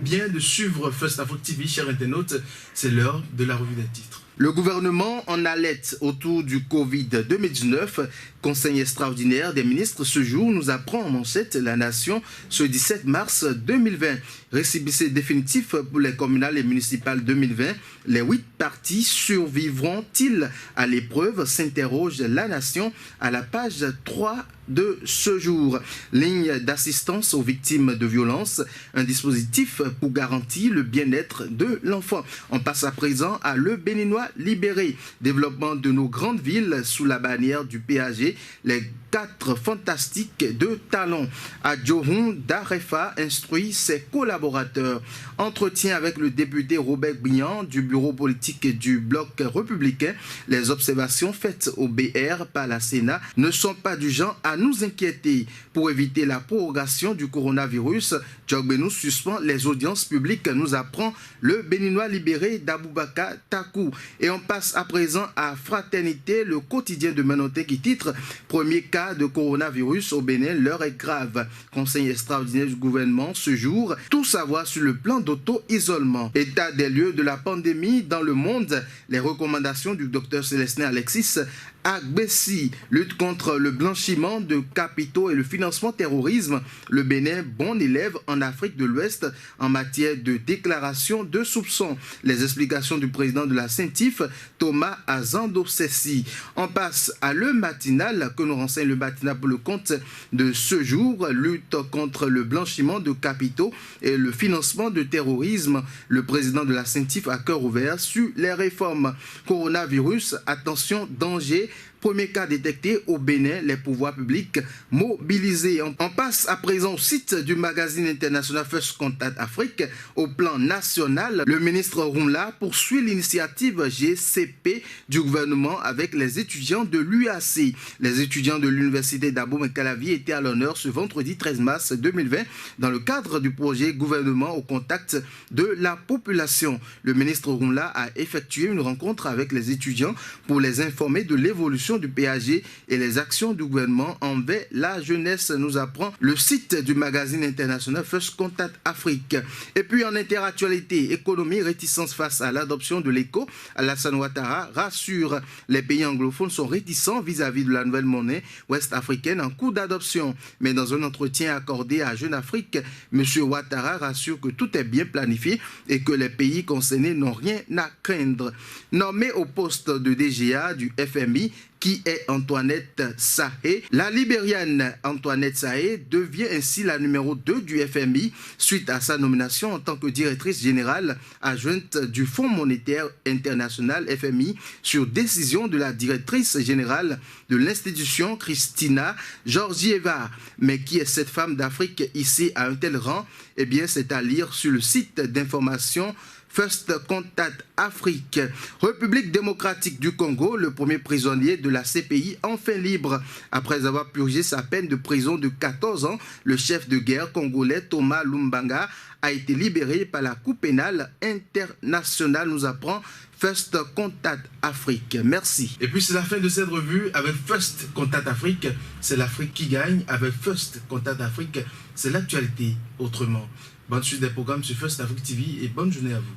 bien de suivre First Afrique TV, chers internautes. C'est l'heure de la revue des titres. Le gouvernement en alerte autour du Covid-2019. Conseil extraordinaire des ministres ce jour nous apprend en manchette la nation ce 17 mars 2020. Récépissé définitif pour les communales et municipales 2020. Les 8 partis survivront-ils à l'épreuve, s'interroge la nation à la page 3 de ce jour. Ligne d'assistance aux victimes de violences, un dispositif pour garantir le bien-être de l'enfant. On passe à présent à Le Béninois libéré. Développement de nos grandes villes sous la bannière du PAG. Les 4 fantastiques de talent. Adjohun Darefa instruit ses collaborateurs. Entretien avec le député Robert Bignan du bureau politique du bloc républicain. Les observations faites au BR par la Sénat ne sont pas du genre à nous inquiéter. Pour éviter la prorogation du coronavirus, Djogbenou suspend les audiences publiques, nous apprend le Béninois libéré d'Aboubaka Takou. Et on passe à présent à Fraternité, le quotidien de Manoté qui titre « Premier cas de coronavirus au Bénin, l'heure est grave ». Conseil extraordinaire du gouvernement ce jour, tout savoir sur le plan d'auto-isolement. État des lieux de la pandémie dans le monde, les recommandations du docteur Célestin Alexis Agbessi, lutte contre le blanchiment de capitaux et le financement terrorisme. Le Bénin, bon élève en Afrique de l'Ouest en matière de déclaration de soupçons. Les explications du président de la CENTIF, Thomas Azando-Sessi. On passe à le matinal que nous renseigne le matinal pour le compte de ce jour. Lutte contre le blanchiment de capitaux et le financement de terrorisme. Le président de la CENTIF a cœur ouvert sur les réformes. Coronavirus, attention, danger. Premier cas détecté au Bénin, les pouvoirs publics mobilisés. On passe à présent au site du magazine international First Contact Afrique. Au plan national, le ministre Rumla poursuit l'initiative GCP du gouvernement avec les étudiants de l'UAC. Les étudiants de l'université d'Abomey-Calavi étaient à l'honneur ce vendredi 13 mars 2020 dans le cadre du projet gouvernement au contact de la population. Le ministre Rumla a effectué une rencontre avec les étudiants pour les informer de l'évolution du PAG et les actions du gouvernement envers la jeunesse, nous apprend le site du magazine international First Contact Afrique. Et puis en interactualité, économie, réticence face à l'adoption de l'éco, Alassane Ouattara rassure. Les pays anglophones sont réticents vis-à-vis de la nouvelle monnaie ouest-africaine en cours d'adoption. Mais dans un entretien accordé à Jeune Afrique, M. Ouattara rassure que tout est bien planifié et que les pays concernés n'ont rien à craindre. Nommé au poste de DGA du FMI, qui est Antoinette Sahé. La Libérienne Antoinette Sahé devient ainsi la numéro 2 du FMI suite à sa nomination en tant que directrice générale adjointe du Fonds monétaire international FMI sur décision de la directrice générale de l'institution Christina Georgieva. Mais qui est cette femme d'Afrique ici à un tel rang? Eh bien, c'est à lire sur le site d'information First Contact Afrique. République démocratique du Congo, le premier prisonnier de la CPI enfin libre. Après avoir purgé sa peine de prison de 14 ans, le chef de guerre congolais Thomas Lumbanga a été libéré par la Cour pénale internationale, nous apprend First Contact Afrique. Merci. Et puis c'est la fin de cette revue avec First Contact Afrique. C'est l'Afrique qui gagne. Avec First Contact Afrique, c'est l'actualité autrement. Bonne suite des programmes sur First Afrique TV et bonne journée à vous.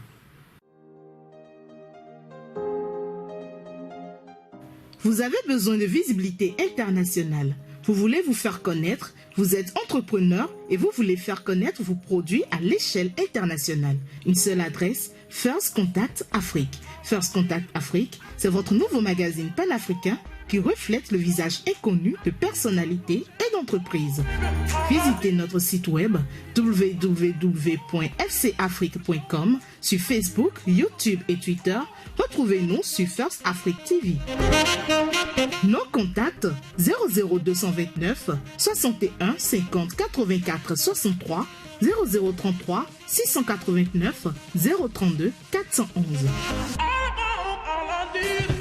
Vous avez besoin de visibilité internationale. Vous voulez vous faire connaître, vous êtes entrepreneur et vous voulez faire connaître vos produits à l'échelle internationale. Une seule adresse, First Contact Afrique. First Contact Afrique, c'est votre nouveau magazine panafricain qui reflète le visage inconnu de personnalités et d'entreprises. Visitez notre site web www.fcafrique.com sur Facebook, YouTube et Twitter. Retrouvez-nous sur First Afrique TV. Nos contacts 00229 61 50 84 63 0033 689 032 411.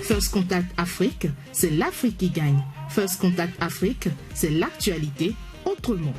First Contact Afrique, c'est l'Afrique qui gagne. First Contact Afrique, c'est l'actualité autrement.